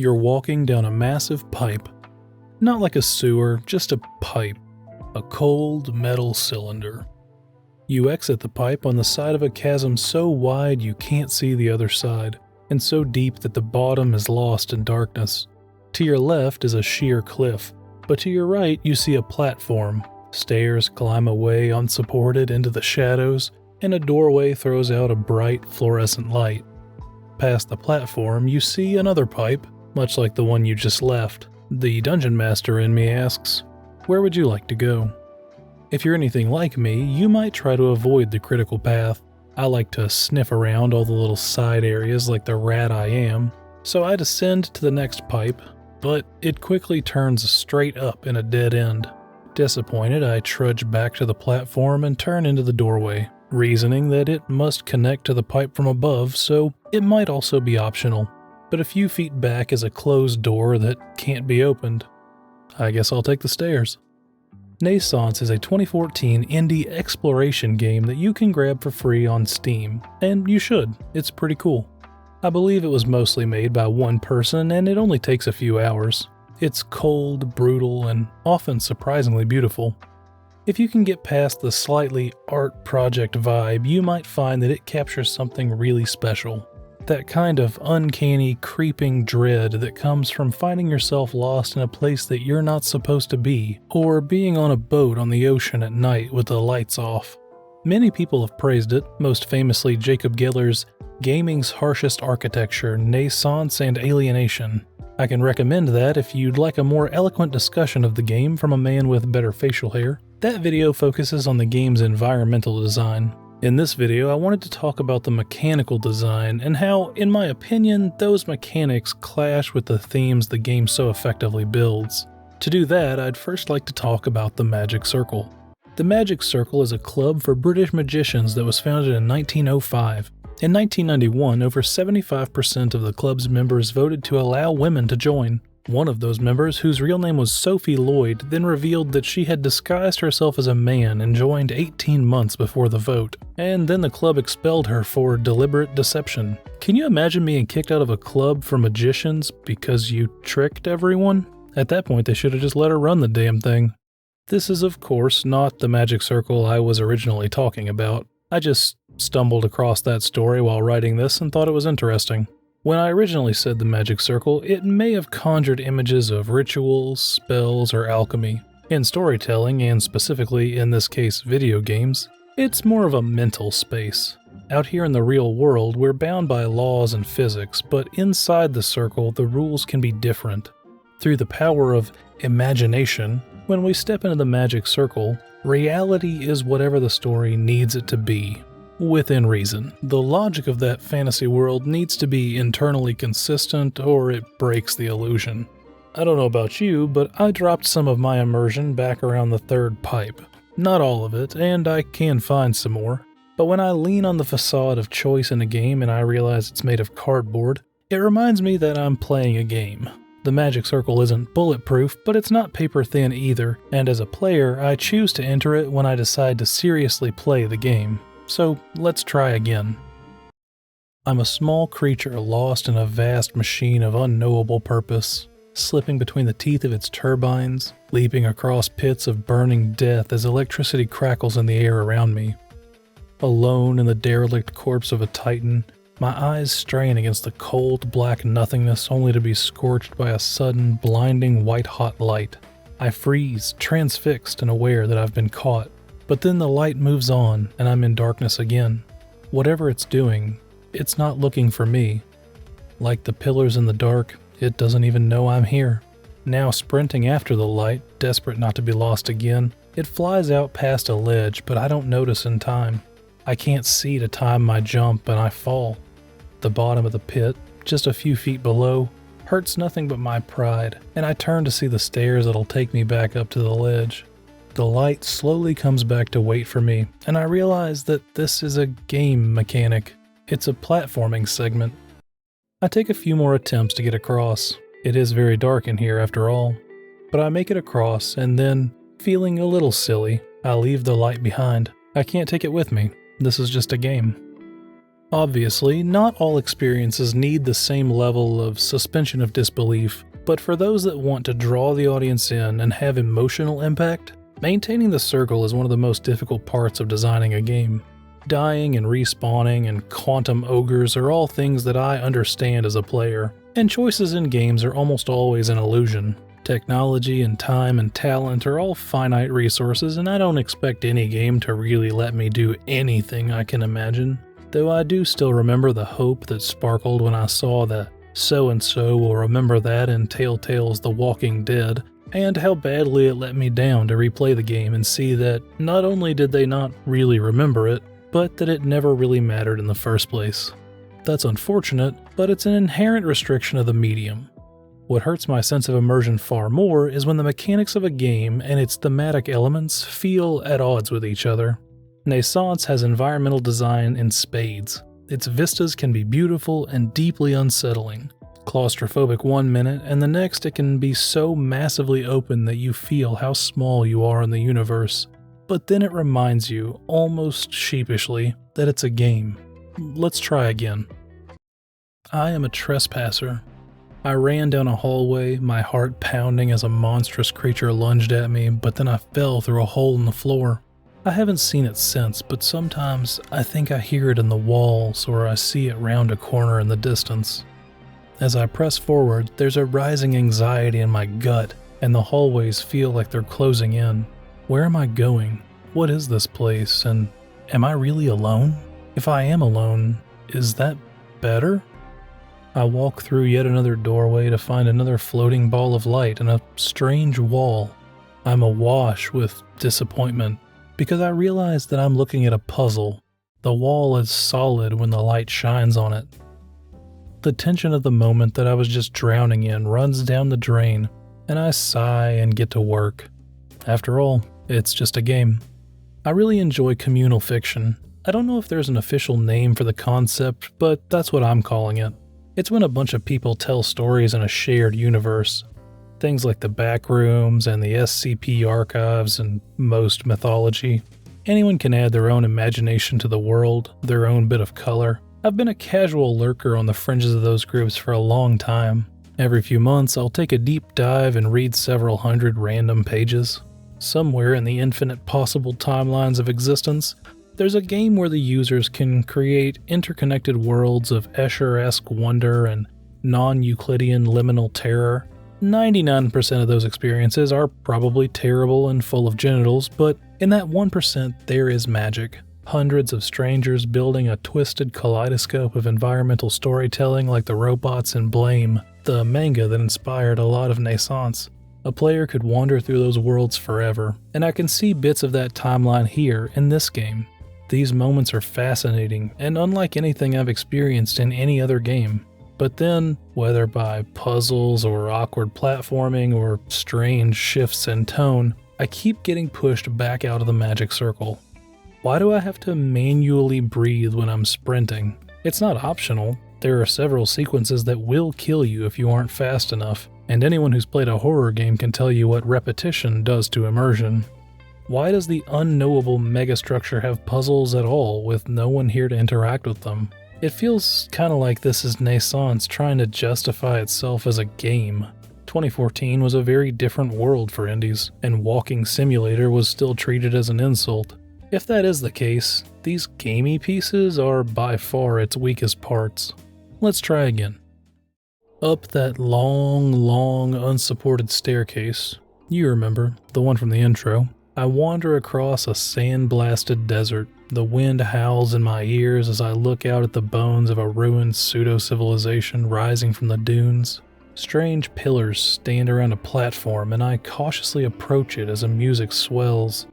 You're walking down a massive pipe. Not like a sewer, just a pipe. A cold metal cylinder. You exit the pipe on the side of a chasm so wide you can't see the other side, and so deep that the bottom is lost in darkness. To your left is a sheer cliff, but to your right you see a platform. Stairs climb away unsupported into the shadows, and a doorway throws out a bright fluorescent light. Past the platform you see another pipe, much like the one you just left. The dungeon master in me asks, "Where would you like to go?" If you're anything like me, you might try to avoid the critical path. I like to sniff around all the little side areas like the rat I am, so I descend to the next pipe, but it quickly turns straight up in a dead end. Disappointed, I trudge back to the platform and turn into the doorway, reasoning that it must connect to the pipe from above, so it might also be optional. But a few feet back is a closed door that can't be opened. I guess I'll take the stairs. NaissanceE is a 2014 indie exploration game that you can grab for free on Steam, and you should, it's pretty cool. I believe it was mostly made by one person and it only takes a few hours. It's cold, brutal, and often surprisingly beautiful. If you can get past the slightly art project vibe, you might find that it captures something really special. That kind of uncanny, creeping dread that comes from finding yourself lost in a place that you're not supposed to be, or being on a boat on the ocean at night with the lights off. Many people have praised it, most famously Jacob Geller's Gaming's Harshest Architecture, Naissance and Alienation. I can recommend that if you'd like a more eloquent discussion of the game from a man with better facial hair. That video focuses on the game's environmental design. In this video, I wanted to talk about the mechanical design and how, in my opinion, those mechanics clash with the themes the game so effectively builds. To do that, I'd first like to talk about the Magic Circle. The Magic Circle is a club for British magicians that was founded in 1905. In 1991, over 75% of the club's members voted to allow women to join. One of those members, whose real name was Sophie Lloyd, then revealed that she had disguised herself as a man and joined 18 months before the vote, and then the club expelled her for deliberate deception. Can you imagine being kicked out of a club for magicians because you tricked everyone? At that point, they should have just let her run the damn thing. This is, of course, not the Magic Circle I was originally talking about. I just stumbled across that story while writing this and thought it was interesting. When I originally said the Magic Circle, it may have conjured images of rituals, spells, or alchemy. In storytelling, and specifically in this case video games, it's more of a mental space. Out here in the real world, we're bound by laws and physics, but inside the circle, the rules can be different. Through the power of imagination, when we step into the Magic Circle, reality is whatever the story needs it to be. Within reason. The logic of that fantasy world needs to be internally consistent or it breaks the illusion. I don't know about you, but I dropped some of my immersion back around the third pipe. Not all of it, and I can find some more. But when I lean on the facade of choice in a game and I realize it's made of cardboard, it reminds me that I'm playing a game. The Magic Circle isn't bulletproof, but it's not paper thin either, and as a player, I choose to enter it when I decide to seriously play the game. So let's try again. I'm a small creature lost in a vast machine of unknowable purpose, slipping between the teeth of its turbines, leaping across pits of burning death as electricity crackles in the air around me. Alone in the derelict corpse of a titan, my eyes strain against the cold black nothingness only to be scorched by a sudden blinding white-hot light. I freeze, transfixed and aware that I've been caught. But then the light moves on, and I'm in darkness again. Whatever it's doing, it's not looking for me. Like the pillars in the dark, it doesn't even know I'm here. Now sprinting after the light, desperate not to be lost again, it flies out past a ledge, but I don't notice in time. I can't see to time my jump, and I fall. The bottom of the pit, just a few feet below, hurts nothing but my pride, and I turn to see the stairs that'll take me back up to the ledge. The light slowly comes back to wait for me, and I realize that this is a game mechanic. It's a platforming segment. I take a few more attempts to get across. It is very dark in here after all. But I make it across, and then, feeling a little silly, I leave the light behind. I can't take it with me. This is just a game. Obviously, not all experiences need the same level of suspension of disbelief, but for those that want to draw the audience in and have emotional impact, maintaining the circle is one of the most difficult parts of designing a game. Dying and respawning and quantum ogres are all things that I understand as a player, and choices in games are almost always an illusion. Technology and time and talent are all finite resources, and I don't expect any game to really let me do anything I can imagine. Though I do still remember the hope that sparkled when I saw that so-and-so will remember that in Telltale's The Walking Dead, and how badly it let me down to replay the game and see that not only did they not really remember it, but that it never really mattered in the first place. That's unfortunate, but it's an inherent restriction of the medium. What hurts my sense of immersion far more is when the mechanics of a game and its thematic elements feel at odds with each other. NaissanceE has environmental design in spades. Its vistas can be beautiful and deeply unsettling. Claustrophobic one minute, and the next it can be so massively open that you feel how small you are in the universe. But then it reminds you, almost sheepishly, that it's a game. Let's try again. I am a trespasser. I ran down a hallway, my heart pounding as a monstrous creature lunged at me, but then I fell through a hole in the floor. I haven't seen it since, but sometimes I think I hear it in the walls or I see it round a corner in the distance. As I press forward, there's a rising anxiety in my gut, and the hallways feel like they're closing in. Where am I going? What is this place? And am I really alone? If I am alone, is that better? I walk through yet another doorway to find another floating ball of light and a strange wall. I'm awash with disappointment because I realize that I'm looking at a puzzle. The wall is solid when the light shines on it. The tension of the moment that I was just drowning in runs down the drain, and I sigh and get to work. After all, it's just a game. I really enjoy communal fiction. I don't know if there's an official name for the concept, but that's what I'm calling it. It's when a bunch of people tell stories in a shared universe. Things like the Backrooms and the SCP archives and most mythology. Anyone can add their own imagination to the world, their own bit of color. I've been a casual lurker on the fringes of those groups for a long time. Every few months, I'll take a deep dive and read several hundred random pages. Somewhere in the infinite possible timelines of existence, there's a game where the users can create interconnected worlds of Escher-esque wonder and non-Euclidean liminal terror. 99% of those experiences are probably terrible and full of genitals, but in that 1% there is magic. Hundreds of strangers building a twisted kaleidoscope of environmental storytelling like the robots in Blame, the manga that inspired a lot of NaissanceE. A player could wander through those worlds forever, and I can see bits of that timeline here in this game. These moments are fascinating and unlike anything I've experienced in any other game. But then, whether by puzzles or awkward platforming or strange shifts in tone, I keep getting pushed back out of the magic circle. Why do I have to manually breathe when I'm sprinting? It's not optional. There are several sequences that will kill you if you aren't fast enough, and anyone who's played a horror game can tell you what repetition does to immersion. Why does the unknowable megastructure have puzzles at all with no one here to interact with them? It feels kinda like this is NaissanceE trying to justify itself as a game. 2014 was a very different world for indies, and Walking Simulator was still treated as an insult. If that is the case, these gamey pieces are by far its weakest parts. Let's try again. Up that long, unsupported staircase, you remember, the one from the intro, I wander across a sand-blasted desert. The wind howls in my ears as I look out at the bones of a ruined pseudo-civilization rising from the dunes. Strange pillars stand around a platform, and I cautiously approach it as the music swells.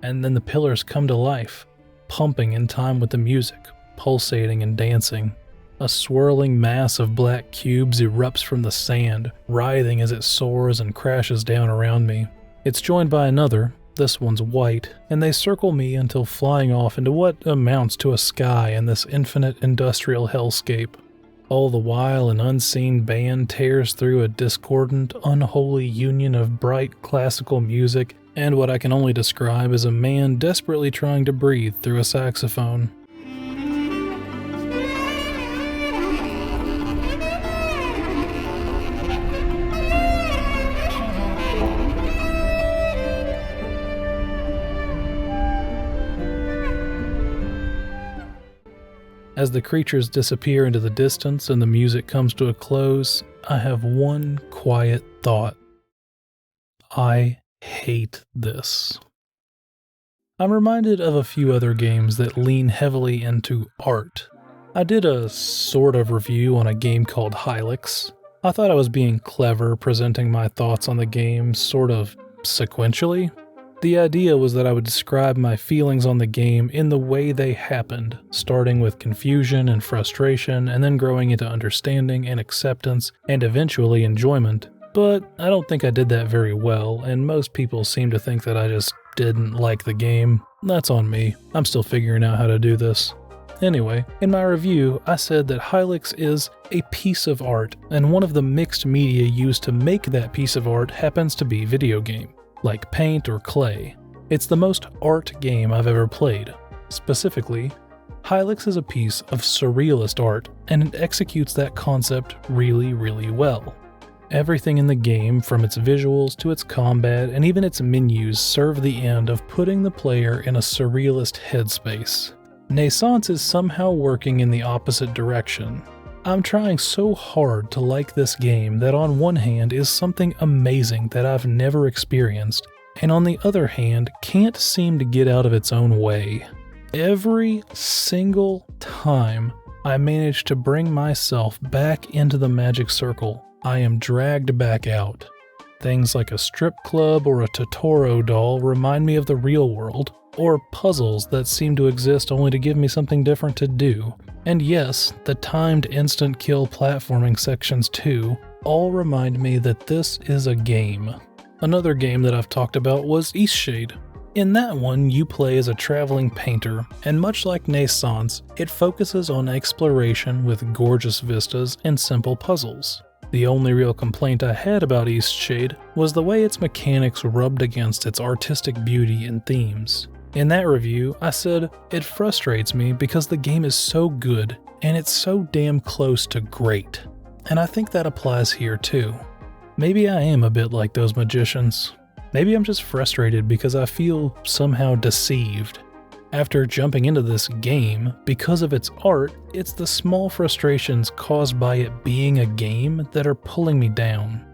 And then the pillars come to life, pumping in time with the music, pulsating and dancing. A swirling mass of black cubes erupts from the sand, writhing as it soars and crashes down around me. It's joined by another, This one's white, and they circle me until flying off into what amounts to a sky in this infinite industrial hellscape. All the while, an unseen band tears through a discordant, unholy union of bright classical music and what I can only describe as a man desperately trying to breathe through a saxophone. As the creatures disappear into the distance and the music comes to a close, I have one quiet thought. I hate this. I'm reminded of a few other games that lean heavily into art. I did a sort of review on a game called Hylics. I thought I was being clever presenting my thoughts on the game sort of sequentially. The idea was that I would describe my feelings on the game in the way they happened, starting with confusion and frustration, and then growing into understanding and acceptance, and eventually enjoyment. But I don't think I did that very well, and most people seem to think that I just didn't like the game. That's on me. I'm still figuring out how to do this. Anyway, in my review, I said that Hylics is a piece of art, and one of the mixed media used to make that piece of art happens to be video game, like paint or clay. It's the most art game I've ever played. Specifically, Hylics is a piece of surrealist art, and it executes that concept really, really well. Everything in the game, from its visuals to its combat and even its menus, serve the end of putting the player in a surrealist headspace. NaissanceE is somehow working in the opposite direction. I'm trying so hard to like this game that on one hand is something amazing that I've never experienced, and on the other hand can't seem to get out of its own way. Every single time I manage to bring myself back into the magic circle, I am dragged back out. Things like a strip club or a Totoro doll remind me of the real world, or puzzles that seem to exist only to give me something different to do. And yes, the timed instant kill platforming sections too, all remind me that this is a game. Another game that I've talked about was Eastshade. In that one, you play as a traveling painter, and much like NaissanceE, it focuses on exploration with gorgeous vistas and simple puzzles. The only real complaint I had about Eastshade was the way its mechanics rubbed against its artistic beauty and themes. In that review, I said, it frustrates me because the game is so good, and it's so damn close to great. And I think that applies here too. Maybe I am a bit like those magicians. Maybe I'm just frustrated because I feel somehow deceived. After jumping into this game, because of its art, it's the small frustrations caused by it being a game that are pulling me down.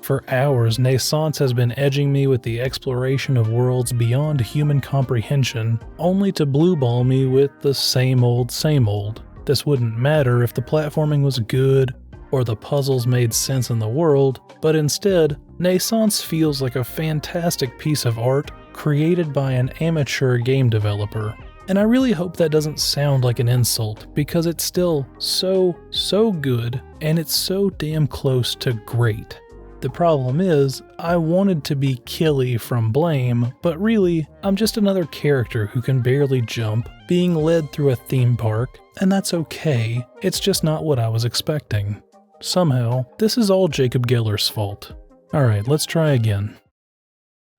For hours, NaissanceE has been edging me with the exploration of worlds beyond human comprehension, only to blueball me with the same old same old. This wouldn't matter if the platforming was good or the puzzles made sense in the world, but instead, NaissanceE feels like a fantastic piece of art created by an amateur game developer. And I really hope that doesn't sound like an insult, because it's still so good, and it's so damn close to great. The problem is, I wanted to be Killy from Blame, but really, I'm just another character who can barely jump, being led through a theme park, and that's okay, it's just not what I was expecting. Somehow, this is all Jacob Geller's fault. Alright, let's try again.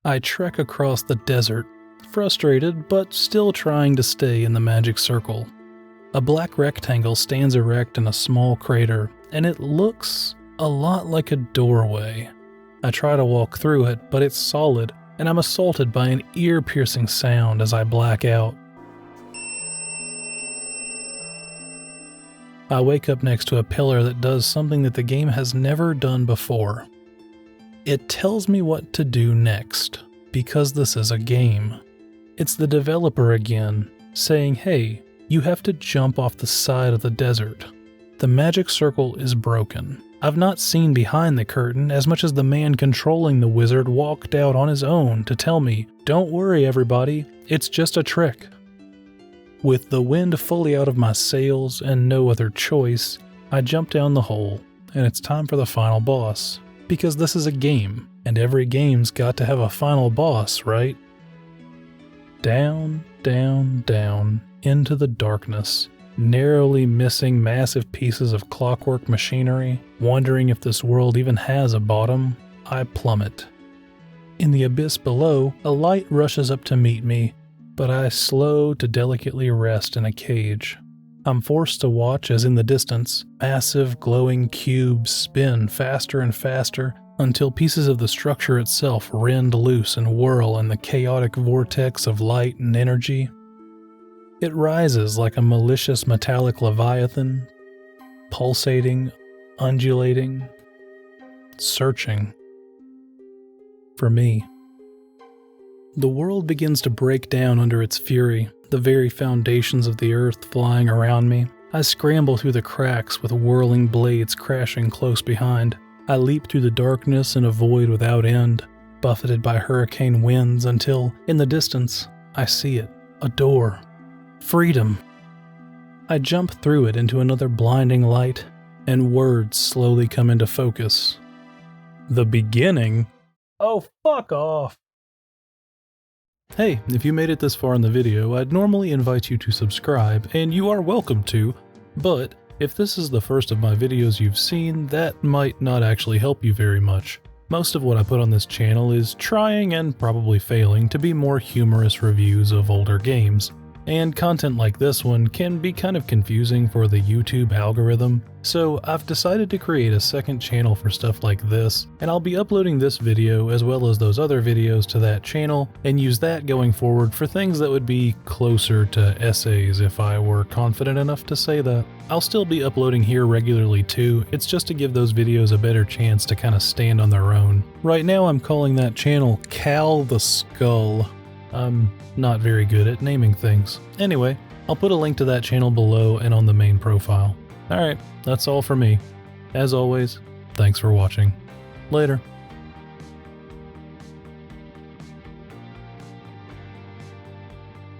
I trek across the desert, frustrated but still trying to stay in the magic circle. A black rectangle stands erect in a small crater, and it looks a lot like a doorway. I try to walk through it, but it's solid, and I'm assaulted by an ear-piercing sound as I black out. I wake up next to a pillar that does something that the game has never done before. It tells me what to do next, because this is a game. It's the developer again, saying, hey, you have to jump off the side of the desert. The magic circle is broken. I've not seen behind the curtain as much as the man controlling the wizard walked out on his own to tell me, don't worry everybody, it's just a trick. With the wind fully out of my sails and no other choice, I jump down the hole, and it's time for the final boss. Because this is a game, And every game's got to have a final boss, right? Down, down, down, into the darkness, narrowly missing massive pieces of clockwork machinery, wondering if this world even has a bottom, I plummet. In the abyss below, a light rushes up to meet me, but I slow to delicately rest in a cage. I'm forced to watch as in the distance, massive glowing cubes spin faster and faster until pieces of the structure itself rend loose and whirl in the chaotic vortex of light and energy. It rises like a malicious metallic leviathan, pulsating, undulating, searching for me. The world begins to break down under its fury, the very foundations of the earth flying around me. I scramble through the cracks with whirling blades crashing close behind. I leap through the darkness in a void without end, buffeted by hurricane winds until, in the distance, I see it. A door. Freedom. I jump through it into another blinding light, and words slowly come into focus. The beginning? Oh, fuck off. Hey, if you made it this far in the video, I'd normally invite you to subscribe, and you are welcome to, but if this is the first of my videos you've seen, that might not actually help you very much. Most of what I put on this channel is trying and probably failing to be more humorous reviews of older games, and content like this one can be kind of confusing for the YouTube algorithm, so I've decided to create a second channel for stuff like this, and I'll be uploading this video as well as those other videos to that channel, and use that going forward for things that would be closer to essays if I were confident enough to say that. I'll still be uploading here regularly too, it's just to give those videos a better chance to kind of stand on their own. Right now I'm calling that channel KalTheSkeleton. I'm not very good at naming things. Anyway, I'll put a link to that channel below and on the main profile. Alright, that's all for me. As always, thanks for watching. Later.